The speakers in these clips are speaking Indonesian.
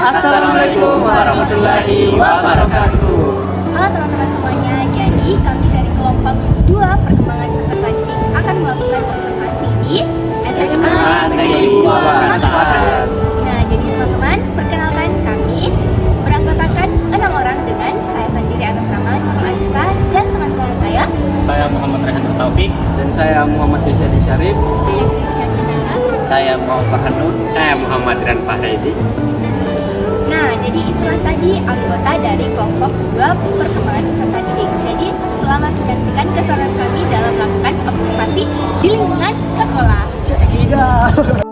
Assalamualaikum warahmatullahi wabarakatuh. Halo teman-teman semuanya, jadi kami dari kelompok 2 perkembangan peserta didik akan melakukan observasi di SMA Negeri 2 Makassar. Nah, jadi teman-teman, perkenalkan kami beranggotakan 6 orang dengan saya sendiri atas nama Nurul Aziza dan teman-teman Saya Muhammad Rehan Taufik dan saya Muhammad Yusri Syarif. saya Trisha Cindara. Saya Muhammad Farhanur. Saya Muhammad Ran Fahrizi. Nah, jadi itulah tadi anggota dari kelompok 2 perkembangan peserta didik. Jadi selamat menyaksikan keseruan kami dalam melakukan observasi di lingkungan sekolah. Check it out.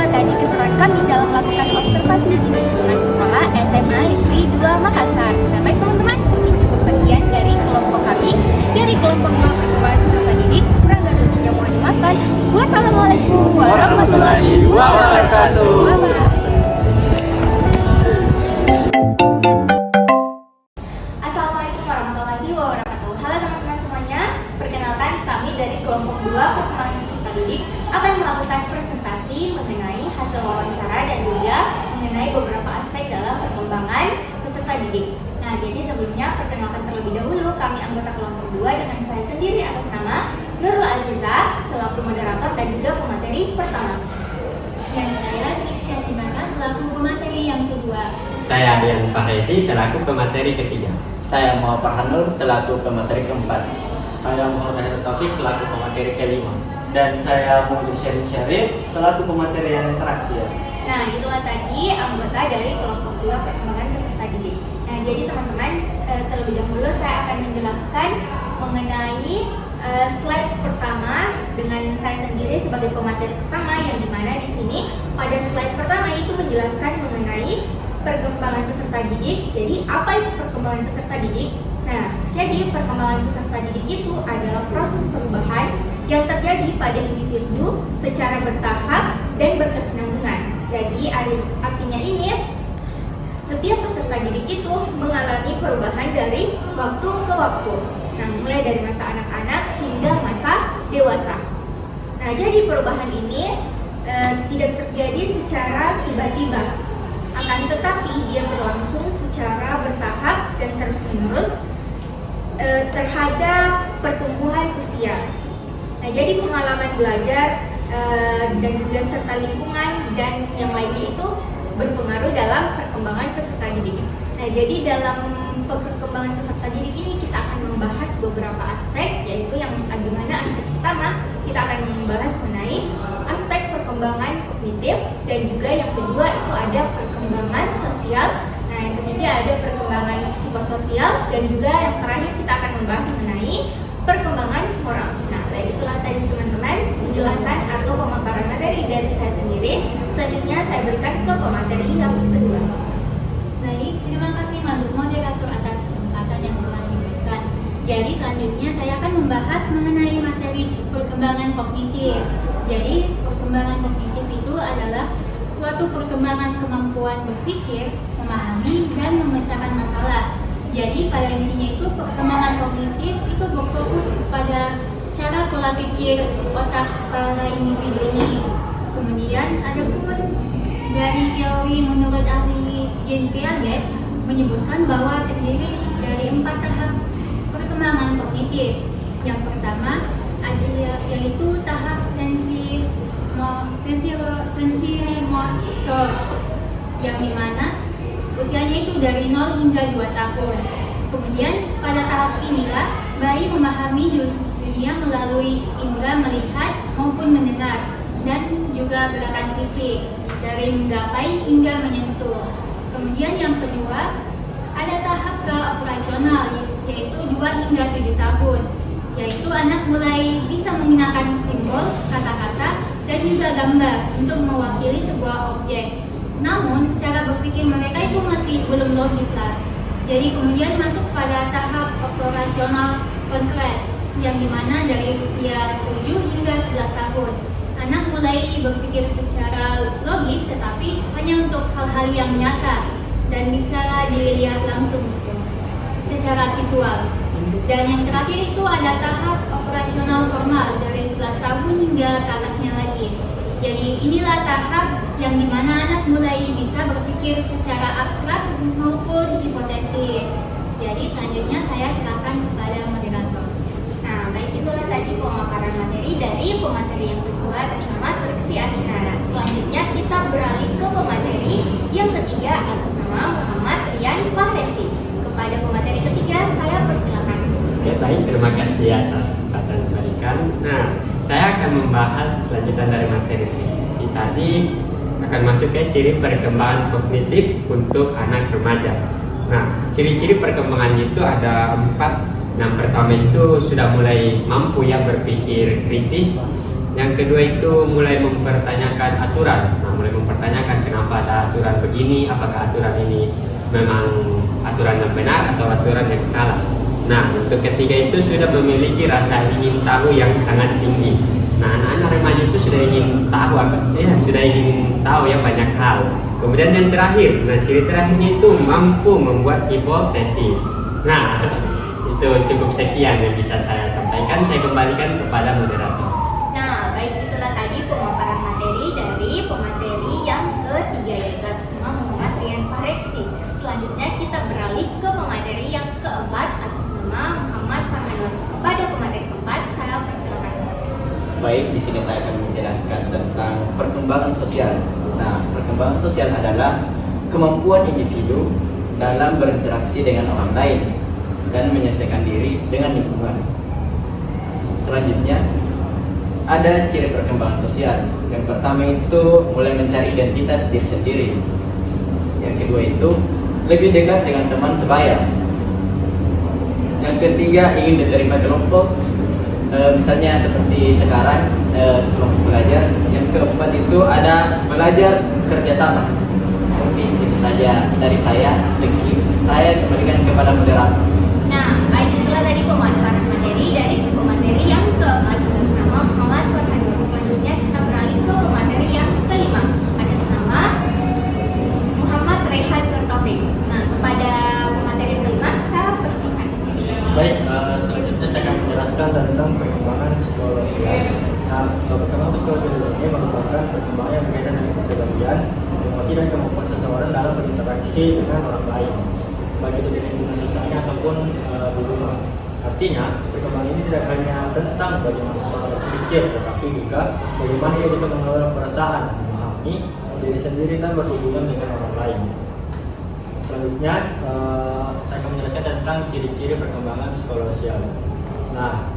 Tadi keseruan kami dalam melakukan observasi di lingkungan sekolah SMA Negeri 2 Makassar. Nah, baik teman-teman, mungkin cukup sekian dari kelompok kami, dari kelompok 2 perkembangan peserta didik. Kurang dan lebihnya mohon dimaafkan. Wassalamualaikum warahmatullahi wabarakatuh. Assalamualaikum warahmatullahi wabarakatuh. Halo teman-teman semuanya, perkenalkan kami dari kelompok 2 perkembangan peserta didik akan melakukan presentasi mengenai hasil wawancara dan juga mengenai beberapa aspek dalam perkembangan peserta didik. Nah, jadi sebelumnya perkenalkan terlebih dahulu kami anggota kelompok 2 dengan saya sendiri atas nama Nurul Aziza selaku moderator dan juga pemateri pertama. Dan saya Trisha Cindara selaku pemateri yang kedua. Saya Rian Fahrizi selaku pemateri ketiga. Saya Muhammad Farhanur selaku pemateri keempat. Saya Muhammad Rehan Taufik selaku pemateri kelima. Dan saya Muhammad Yusri Syarif selaku pemateri yang terakhir. Nah, itulah tadi anggota dari kelompok 2 perkembangan peserta didik. Nah, jadi teman-teman, terlebih dahulu saya akan menjelaskan mengenai slide pertama dengan saya sendiri sebagai pemateri pertama, yang dimana di sini pada slide pertama itu menjelaskan mengenai perkembangan peserta didik. Jadi, apa itu perkembangan peserta didik? Nah, jadi perkembangan peserta didik itu adalah proses perubahan yang terjadi pada individu secara bertahap dan berkesinambungan. Jadi artinya ini, setiap peserta didik itu mengalami perubahan dari waktu ke waktu. Nah, mulai dari masa anak-anak hingga masa dewasa. Nah, jadi perubahan ini tidak terjadi secara tiba-tiba, akan tetapi dia berlangsung secara bertahap dan terus-menerus terhadap pertumbuhan usia. Nah, jadi pengalaman belajar dan juga serta lingkungan dan yang lainnya itu berpengaruh dalam perkembangan peserta didik. Nah, jadi dalam perkembangan peserta didik ini kita akan membahas beberapa aspek, yaitu yang dimana aspek pertama kita akan membahas mengenai aspek perkembangan kognitif, dan juga yang kedua itu ada perkembangan sosial. Nah, yang ketiga ada perkembangan psikososial, dan juga yang terakhir kita akan membahas mengenai perkembangan moral. Nah, itulah tadi teman-teman penjelasan atau pemaparan materi dari saya sendiri. Selanjutnya saya berikan ke pemateri yang kedua. Baik, terima kasih Maduk moderator atas kesempatan yang telah diberikan. Jadi selanjutnya saya akan membahas mengenai materi perkembangan kognitif. Jadi perkembangan kognitif itu adalah suatu perkembangan kemampuan berpikir, memahami, dan memecahkan masalah. Jadi pada intinya itu perkembangan kognitif itu berfokus pada cara pola pikir otak para individu ini. Kemudian adapun dari teori menurut ahli Jean Piaget menyebutkan bahwa terdiri dari 4 tahap perkembangan kognitif. Yang pertama yaitu tahap sensori-motor, yang dimana usianya itu dari 0 hingga 2 tahun. Kemudian pada tahap inilah bayi memahami dunia melalui indera melihat maupun mendengar dan juga gerakan fisik dari menggapai hingga menyentuh. Kemudian yang kedua ada tahap pra-operasional yaitu 2 hingga 7 tahun, yaitu anak mulai bisa menggunakan simbol, kata-kata, dan juga gambar untuk mewakili sebuah objek. Namun, cara berpikir mereka itu masih belum logis lah. Jadi kemudian masuk pada tahap operasional konkret, yang dimana dari usia 7 hingga 11 tahun. Anak mulai berpikir secara logis, tetapi hanya untuk hal-hal yang nyata dan bisa dilihat langsung gitu, secara visual. Dan yang terakhir itu ada tahap operasional formal dari 11 tahun hingga ke atasnya lagi. Jadi inilah tahap yang dimana anak mulai bisa berpikir secara abstrak maupun hipotesis. Jadi selanjutnya saya silakan kepada moderator. Nah, baik itulah tadi pemaparan materi dari pemateri yang kedua atas nama Triksi Archinara. Selanjutnya kita beralih ke pemateri yang ketiga atas nama Muhammad Rian Fahresi. Kepada pemateri ketiga saya persilakan. Oke, baik, terima kasih atas kesempatan yang diberikan. Nah, saya akan membahas selanjutan dari materi Triksi tadi, akan masuk ke ciri perkembangan kognitif untuk anak remaja. Nah, ciri-ciri perkembangan itu ada 4. Yang pertama itu sudah mulai mampu ya berpikir kritis. Yang kedua itu mulai mempertanyakan aturan. Nah, mulai mempertanyakan kenapa ada aturan begini, apakah aturan ini memang aturan yang benar atau aturan yang salah. Nah, untuk ketiga itu sudah memiliki rasa ingin tahu yang sangat tinggi. Nah, anak-anak remaja itu sudah ingin tahu, sudah ingin tahu ya banyak hal. Kemudian yang terakhir, nah ciri terakhirnya itu mampu membuat hipotesis. Nah, itu cukup sekian yang bisa saya sampaikan. Saya kembalikan kepada moderator. Nah, baik itulah tadi pemaparan materi dari pemateri yang ketiga yaitu atas nama Muhammad Rian Fahresi. Selanjutnya kita beralih ke pemateri yang keempat atas nama Muhammad Farhanur. Kepada pemateri keempat saya persilakan. Baik, di sini saya akan menjelaskan tentang perkembangan sosial. Nah, perkembangan sosial adalah kemampuan individu dalam berinteraksi dengan orang lain dan menyesuaikan diri dengan lingkungan. Selanjutnya, ada ciri perkembangan sosial. Yang pertama itu mulai mencari identitas diri sendiri. Yang kedua itu lebih dekat dengan teman sebaya. Yang ketiga ingin diterima kelompok, misalnya seperti sekarang kelompok belajar. Yang keempat itu ada belajar kerjasama. Mungkin itu saja dari saya. Saya kembalikan kepada moderator. Nah, baik itulah tadi pemaparan materi dari pemateri yang keempat atas nama Muhammad Farhanur. Selanjutnya kita beralih ke pemateri yang kelima atas nama Muhammad Rehan Nurtaufik. Nah, kepada pemateri yang kelima saya persilakan. Baik, selanjutnya saya akan menjelaskan tentang perkembangan psikologi. Nah, perkembangan psikologi ini merupakan perkembangan yang berkaitan dengan kepribadian, emosi dan kemampuan seseorang dalam berinteraksi dengan orang lain, baik itu di lingkungan sosialnya ataupun di rumah. Artinya, perkembangan ini tidak hanya tentang bagaimana seseorang berpikir, tetapi juga bagaimana ia bisa mengelola perasaan, memahami diri sendiri dan berhubungan dengan orang lain. Selanjutnya, saya akan menjelaskan tentang ciri-ciri perkembangan psikososial. Nah,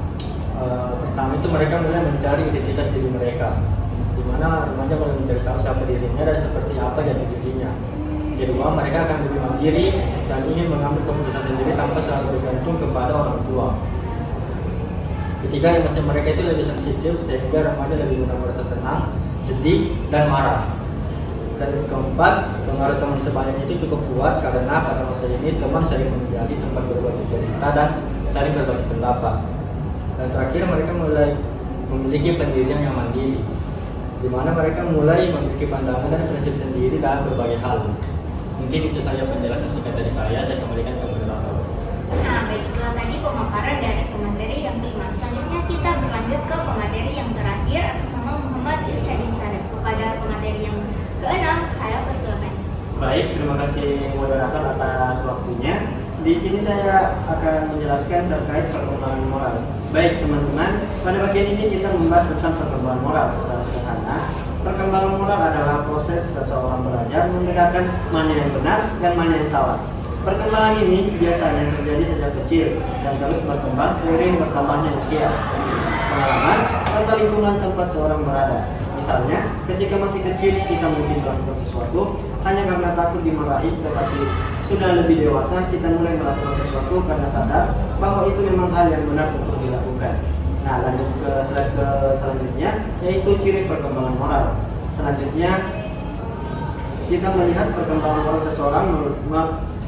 pertama itu mereka mulai mencari identitas diri mereka, di mana remaja mulai mencari tahu siapa dirinya dan seperti apa jati dirinya. Kedua, mereka akan lebih mandiri dan ingin mengambil keputusan sendiri tanpa selalu bergantung kepada orang tua. Ketiga, emosi mereka itu lebih sensitif sehingga remaja lebih mudah merasa senang, sedih, dan marah. Dan keempat, pengaruh teman sebayanya itu cukup kuat karena pada masa ini teman sering menjadi tempat berbagi cerita dan saling berbagi pendapat. Dan terakhir, mereka mulai memiliki pendirian yang mandiri, di mana mereka mulai memiliki pandangan dan prinsip sendiri dalam berbagai hal. Mungkin itu saja penjelasan singkat dari saya kembalikan ke moderator. Nah, baik itulah tadi pemaparan dari pemateri yang kelima. Selanjutnya kita berlanjut ke pemateri yang terakhir atas nama Muhammad Irsyadin Syarif. Kepada pemateri yang keenam, saya persilakan. Baik, terima kasih moderator atas waktunya. Di sini saya akan menjelaskan terkait perkembangan moral. Baik teman-teman, pada bagian ini kita membahas tentang perkembangan moral secara sederhana. Perkembangan moral adalah proses seseorang belajar membedakan mana yang benar dan mana yang salah. Perkembangan ini biasanya terjadi sejak kecil dan terus berkembang seiring bertambahnya usia, pengalaman, serta lingkungan tempat seorang berada. Misalnya, ketika masih kecil kita mungkin melakukan sesuatu hanya karena takut dimarahi, tetapi sudah lebih dewasa kita mulai melakukan sesuatu karena sadar bahwa itu memang hal yang benar untuk dilakukan. Nah, lanjut ke slide selanjutnya, yaitu ciri perkembangan moral. Selanjutnya, kita melihat perkembangan moral seseorang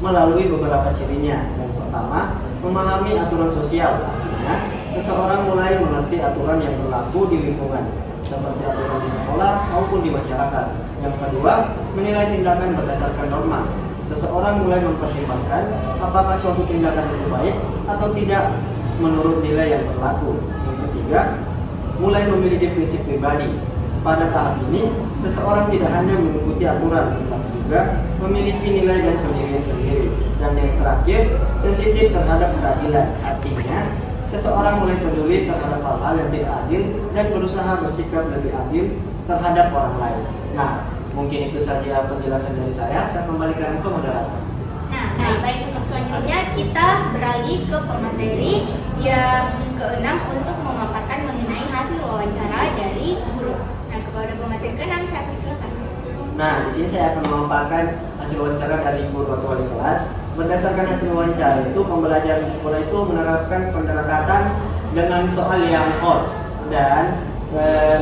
melalui beberapa cirinya. Yang pertama, memahami aturan sosial. Artinya, seseorang mulai mengerti aturan yang berlaku di lingkungan, seperti aturan di sekolah maupun di masyarakat. Yang kedua, menilai tindakan berdasarkan norma. Seseorang mulai mempertimbangkan apakah suatu tindakan itu baik atau tidak menurut nilai yang berlaku. Yang ketiga, mulai memiliki prinsip pribadi. Pada tahap ini, seseorang tidak hanya mengikuti aturan, tetapi juga memiliki nilai dan pendirian sendiri. Dan yang terakhir, sensitif terhadap keadilan. Artinya, seseorang mulai peduli terhadap hal-hal yang tidak adil dan berusaha bersikap lebih adil terhadap orang lain. Nah, mungkin itu saja penjelasan dari saya. Saya kembalikan ke moderator. Nah, baik untuk selanjutnya kita beralih ke pemateri yang keenam untuk memaparkan mengenai hasil wawancara dari guru. Nah, kepada pemateri keenam saya persilakan. Nah, di sini saya akan memaparkan hasil wawancara dari guru atau wali kelas. Berdasarkan hasil wawancara itu, pembelajaran di sekolah itu menerapkan pendekatan dengan soal yang hot dan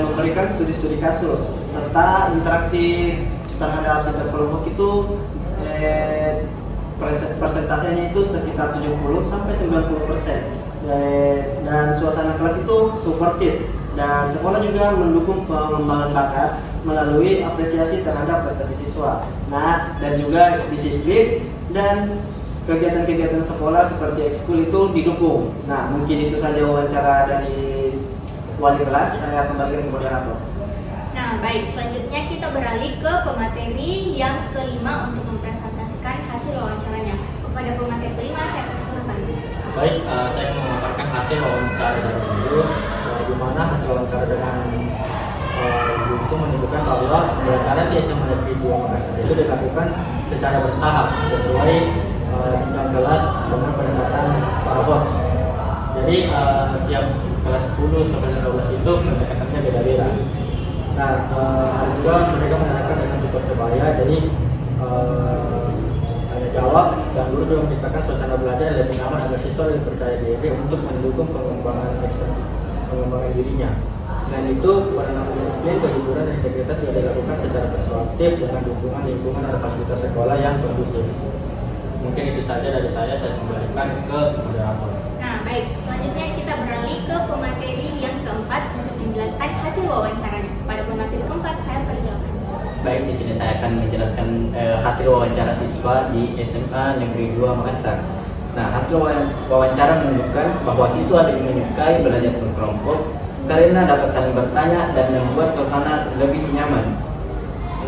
memberikan studi-studi kasus serta interaksi terhadap setiap kelompok itu persentasenya itu sekitar 70 sampai 90%. Dan suasana kelas itu suportif dan sekolah juga mendukung pengembangan bakat melalui apresiasi terhadap prestasi siswa. Nah, dan juga disiplin dan kegiatan-kegiatan sekolah seperti ekskul itu didukung. Nah, mungkin itu saja wawancara dari wali kelas. Saya kembalikan ke moderator. Nah, baik, selanjutnya kita beralih ke pemateri yang kelima untuk mempresentasikan hasil wawancaranya. Kepada pemateri kelima, saya persilakan. Baik, saya akan memaparkan hasil wawancara dari guru. Di mana hasil wawancara dengan guru itu menunjukkan bahwa pembelajaran di SMA Negeri 2 Makassar itu dilakukan secara bertahap sesuai tingkat kelas dengan pendekatan para host. Jadi tiap kelas 10 sampai 12 itu pendekatannya beda-beda. Nah, ada juga mereka menerapkan dengan tugas sebaya, jadi tanya jawab dan guru juga menciptakan suasana belajar yang lebih nyaman agar siswa lebih percaya diri untuk mendukung pengembangan dirinya. Selain itu, penanaman disiplin, kejujuran dan integritas juga dilakukan secara persuasif dengan dukungan lingkungan dan fasilitas sekolah yang kondusif. Mungkin itu saja dari saya kembalikan ke moderator. Nah, baik, selanjutnya kita beralih ke pemateri yang keempat untuk menjelaskan hasil wawancaranya. Pada pemateri keempat, saya persilakan. Baik, di sini saya akan menjelaskan hasil wawancara siswa di SMA Negeri 2 Makassar. Nah, hasil wawancara menunjukkan bahwa siswa lebih menyukai belajar berkelompok karena dapat saling bertanya dan membuat suasana lebih nyaman.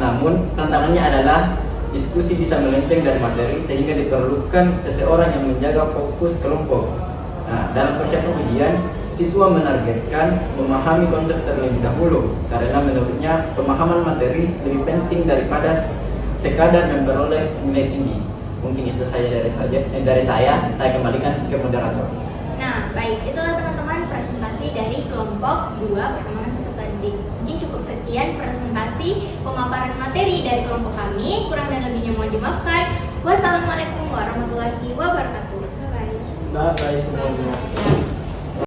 Namun, tantangannya adalah diskusi bisa melenceng dari materi sehingga diperlukan seseorang yang menjaga fokus kelompok. Nah, dalam persiapan ujian, siswa menargetkan memahami konsep terlebih dahulu karena menurutnya pemahaman materi lebih penting daripada sekadar memperoleh nilai tinggi. Mungkin itu saja dari saya kembalikan ke moderator. Nah, baik, itulah teman-teman presentasi dari kelompok 2 perkembangan peserta didik. Mungkin cukup sekian presentasi pemaparan materi dari kelompok kami. Kurang dan lebihnya mohon dimaafkan. Wassalamualaikum warahmatullahi wabarakatuh. Bye-bye. Bye-bye semuanya.